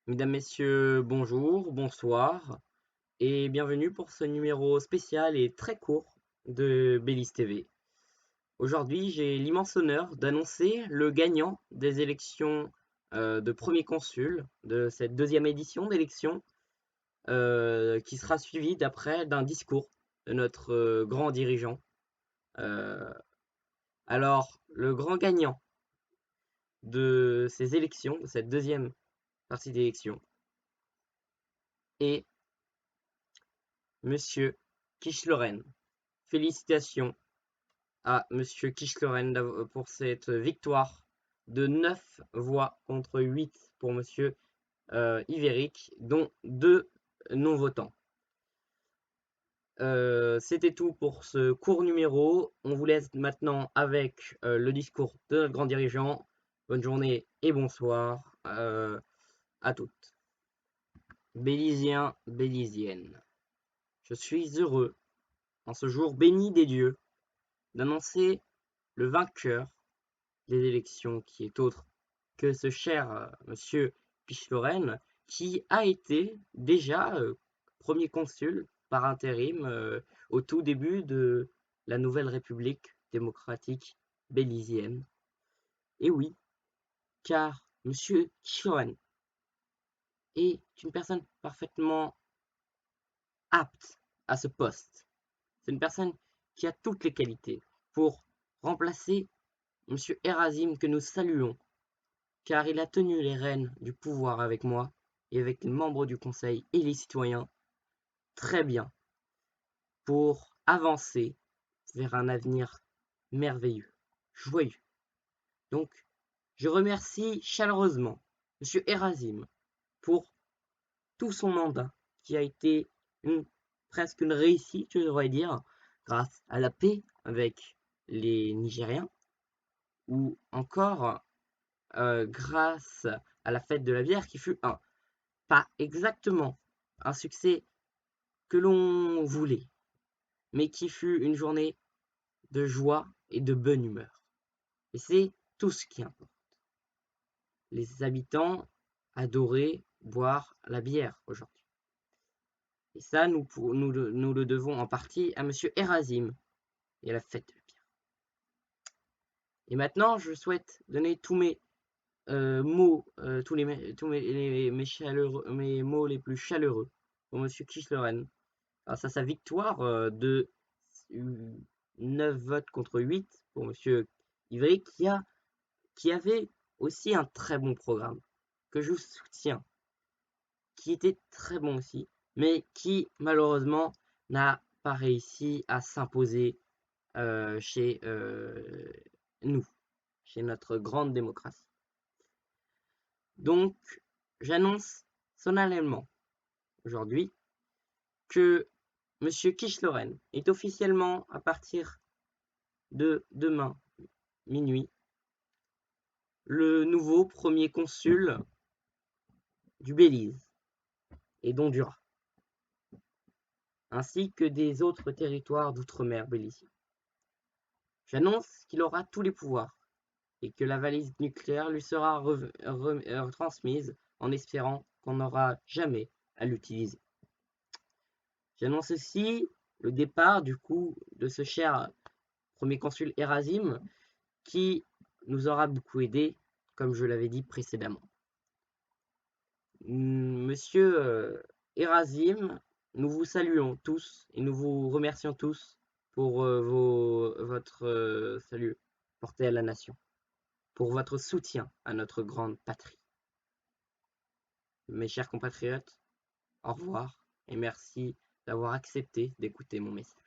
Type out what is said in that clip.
Mesdames, Messieurs, bonjour, bonsoir et bienvenue pour ce numéro spécial et très court de Bélis TV. Aujourd'hui, j'ai l'immense honneur d'annoncer le gagnant des élections de premier consul de cette deuxième édition d'élection qui sera suivie d'après d'un discours de notre grand dirigeant. Euh, alors, le grand gagnant de ces élections, de cette deuxième partie d'élection, est Monsieur Kishloren. Félicitations à Monsieur Kishloren pour cette victoire de 9 voix contre 8 pour Monsieur Iveric, dont 2 non-votants. C'était tout pour ce court numéro. On vous laisse maintenant avec le discours de notre grand dirigeant. Bonne journée et bonsoir à toutes. Bélysiens, Bélysiennes, je suis heureux, en ce jour béni des dieux, d'annoncer le vainqueur des élections, qui est autre que ce cher monsieur Pichloren, qui a été déjà premier consul par intérim au tout début de la nouvelle République démocratique bélysienne. Et oui, car monsieur Pichloren est une personne parfaitement apte à ce poste. C'est une personne qui a toutes les qualités pour remplacer monsieur Erasim, que nous saluons, car il a tenu les rênes du pouvoir avec moi et avec les membres du Conseil et les citoyens très bien pour avancer vers un avenir merveilleux, joyeux. Donc, je remercie chaleureusement monsieur Erasim pour tout son mandat qui a été presque une réussite, je devrais dire, grâce à la paix avec les Nigériens ou encore grâce à la fête de la bière qui fut pas exactement un succès que l'on voulait, mais qui fut une journée de joie et de bonne humeur. Et c'est tout ce qui importe. Les habitants adoraient boire la bière aujourd'hui. Et ça, nous le devons en partie à monsieur Erasim et à la fête de la bière. Et maintenant, je souhaite donner tous mes mots, mes mots les plus chaleureux pour monsieur Kishloren, grâce à sa victoire de 9 votes contre 8 pour monsieur Ivry, qui avait aussi un très bon programme, que je soutiens, qui était très bon aussi, mais qui malheureusement n'a pas réussi à s'imposer chez nous, chez notre grande démocratie. Donc, j'annonce solennellement aujourd'hui que monsieur Kishloren est officiellement, à partir de demain minuit, le nouveau premier consul du Belize et d'Honduras, ainsi que des autres territoires d'outre-mer bélysiens. J'annonce qu'il aura tous les pouvoirs et que la valise nucléaire lui sera transmise, en espérant qu'on n'aura jamais à l'utiliser. J'annonce aussi le départ du coup de ce cher premier consul Erasim, qui nous aura beaucoup aidé, comme je l'avais dit précédemment. Monsieur Erasim, nous vous saluons tous et nous vous remercions tous pour votre salut porté à la nation, pour votre soutien à notre grande patrie. Mes chers compatriotes, au revoir et merci d'avoir accepté d'écouter mon message.